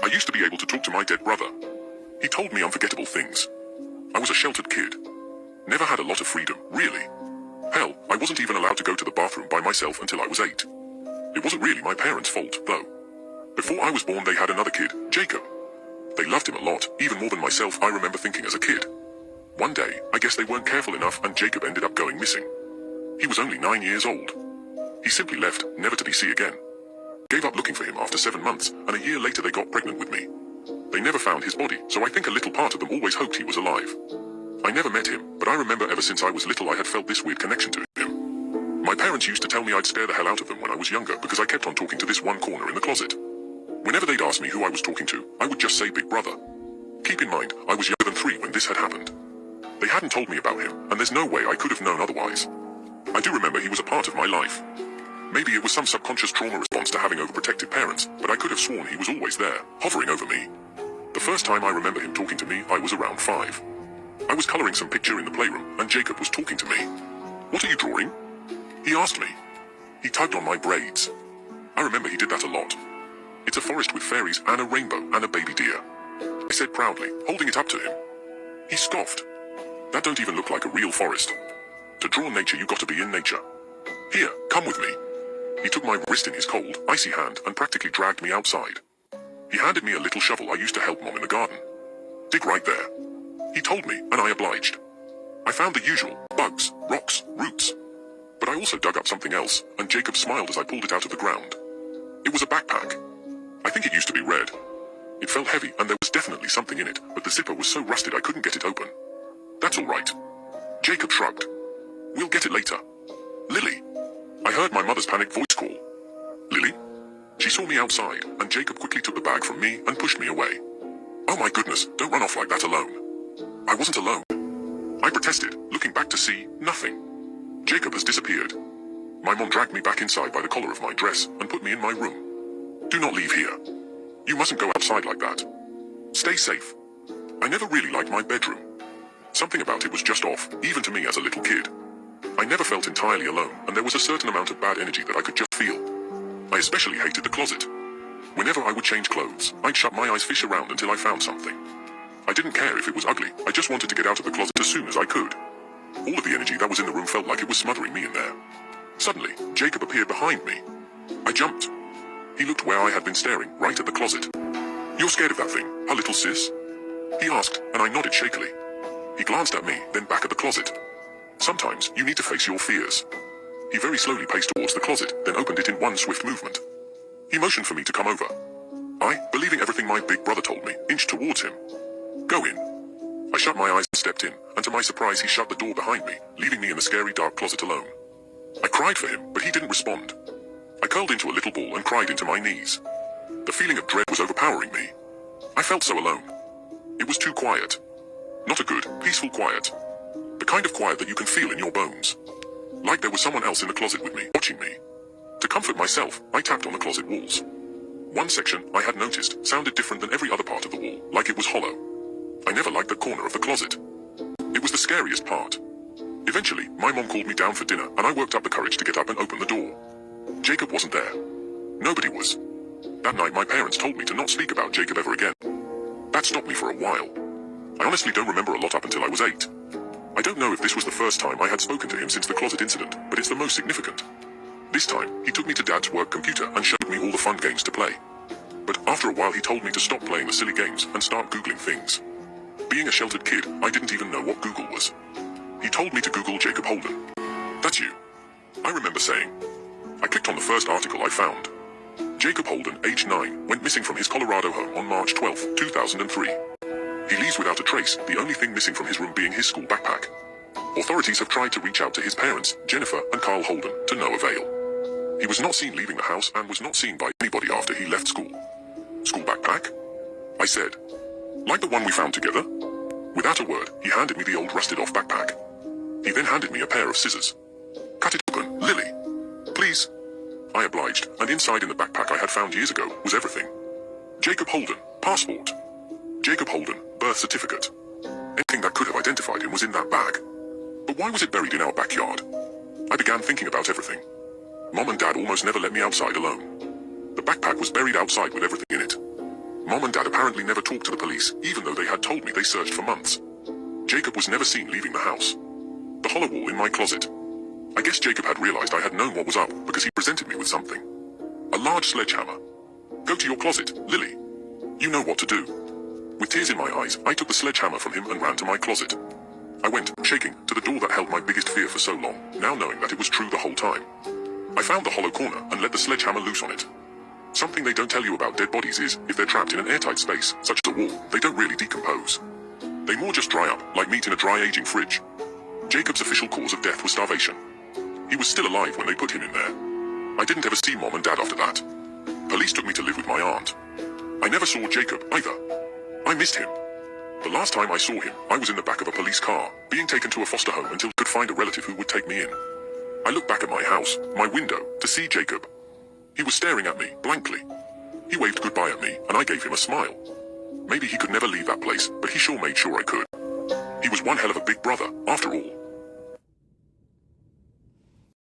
I used to be able to talk to my dead brother. He told me unforgettable things. I was a sheltered kid. Never had a lot of freedom, really. Hell, I wasn't even allowed to go to the bathroom by myself until I was 8. It wasn't really my parents' fault, though. Before I was born, they had another kid, Jacob. They loved him a lot, even more than myself, I remember thinking as a kid. One day, I guess they weren't careful enough and Jacob ended up going missing. He was only 9 years old. He simply left, never to be seen again. Gave up looking for him after 7 months, and a year later they got pregnant with me. They never found his body, so I think a little part of them always hoped he was alive. I never met him, but I remember ever since I was little I had felt this weird connection to him. My parents used to tell me I'd scare the hell out of them when I was younger because I kept on talking to this one corner in the closet. Whenever they'd ask me who I was talking to, I would just say Big Brother. Keep in mind, I was younger than 3 when this had happened. They hadn't told me about him, and there's no way I could have known otherwise. I do remember he was a part of my life. Maybe it was some subconscious trauma response to having overprotective parents, but I could have sworn he was always there, hovering over me. The first time I remember him talking to me, I was around 5. I was coloring some picture in the playroom, and Jacob was talking to me. "What are you drawing?" He asked me. He tugged on my braids. I remember he did that a lot. "It's a forest with fairies and a rainbow and a baby deer," I said proudly, holding it up to him. He scoffed. "That don't even look like a real forest. To draw nature, you got to be in nature. Here, come with me." He took my wrist in his cold, icy hand and practically dragged me outside. He handed me a little shovel I used to help Mom in the garden. "Dig right there," he told me, and I obliged. I found the usual, bugs, rocks, roots. But I also dug up something else, and Jacob smiled as I pulled it out of the ground. It was a backpack. I think it used to be red. It felt heavy and there was definitely something in it, but the zipper was so rusted I couldn't get it open. "That's all right." Jacob shrugged. "We'll get it later." "Lily." I heard my mother's panicked voice call. "Lily?" She saw me outside, and Jacob quickly took the bag from me and pushed me away. "Oh my goodness, don't run off like that alone." I wasn't alone. I protested, looking back to see nothing. Jacob has disappeared. My mom dragged me back inside by the collar of my dress and put me in my room. "Do not leave here. You mustn't go outside like that. Stay safe." I never really liked my bedroom. Something about it was just off, even to me as a little kid. I never felt entirely alone, and there was a certain amount of bad energy that I could just feel. I especially hated the closet. Whenever I would change clothes, I'd shut my eyes, fish around until I found something. I didn't care if it was ugly, I just wanted to get out of the closet as soon as I could. All of the energy that was in the room felt like it was smothering me in there. Suddenly, Jacob appeared behind me. I jumped. He looked where I had been staring, right at the closet. "You're scared of that thing, huh, little sis?" he asked, and I nodded shakily. He glanced at me, then back at the closet. "Sometimes, you need to face your fears." He very slowly paced towards the closet, then opened it in one swift movement. He motioned for me to come over. I, believing everything my big brother told me, inched towards him. "Go in." I shut my eyes and stepped in, and to my surprise he shut the door behind me, leaving me in the scary dark closet alone. I cried for him, but he didn't respond. I curled into a little ball and cried into my knees. The feeling of dread was overpowering me. I felt so alone. It was too quiet. Not a good, peaceful quiet. The kind of quiet that you can feel in your bones. Like there was someone else in the closet with me, watching me. To comfort myself, I tapped on the closet walls. One section, I had noticed, sounded different than every other part of the wall, like it was hollow. I never liked the corner of the closet. It was the scariest part. Eventually, my mom called me down for dinner, and I worked up the courage to get up and open the door. Jacob wasn't there. Nobody was. That night, my parents told me to not speak about Jacob ever again. That stopped me for a while. I honestly don't remember a lot up until I was 8. I don't know if this was the first time I had spoken to him since the closet incident, but it's the most significant. This time, he took me to Dad's work computer and showed me all the fun games to play. But after a while he told me to stop playing the silly games and start Googling things. Being a sheltered kid, I didn't even know what Google was. He told me to Google Jacob Holden. "That's you," I remember saying. I clicked on the first article I found. Jacob Holden, age 9, went missing from his Colorado home on March 12, 2003. He leaves without a trace, the only thing missing from his room being his school backpack. Authorities have tried to reach out to his parents, Jennifer and Carl Holden, to no avail. He was not seen leaving the house and was not seen by anybody after he left school. "School backpack?" I said. "Like the one we found together?" Without a word, he handed me the old rusted-off backpack. He then handed me a pair of scissors. "Cut it open, Lily. Please." I obliged, and inside in the backpack I had found years ago was everything. Jacob Holden, passport. Jacob Holden, birth certificate. Anything that could have identified him was in that bag. But why was it buried in our backyard? I began thinking about everything. Mom and Dad almost never let me outside alone. The backpack was buried outside with everything in it. Mom and Dad apparently never talked to the police, even though they had told me they searched for months. Jacob was never seen leaving the house. The hollow wall in my closet. I guess Jacob had realized I had known what was up because he presented me with something. A large sledgehammer. Go to your closet, Lily. You know what to do. With tears in my eyes, I took the sledgehammer from him and ran to my closet. I went, shaking, to the door that held my biggest fear for so long, now knowing that it was true the whole time. I found the hollow corner and let the sledgehammer loose on it. Something they don't tell you about dead bodies is, if they're trapped in an airtight space, such as a wall, they don't really decompose. They more just dry up, like meat in a dry aging fridge. Jacob's official cause of death was starvation. He was still alive when they put him in there. I didn't ever see Mom and Dad after that. Police took me to live with my aunt. I never saw Jacob, either. I missed him. The last time I saw him, I was in the back of a police car, being taken to a foster home until I could find a relative who would take me in. I looked back at my house, my window, to see Jacob. He was staring at me, blankly. He waved goodbye at me, and I gave him a smile. Maybe he could never leave that place, but he sure made sure I could. He was one hell of a big brother, after all.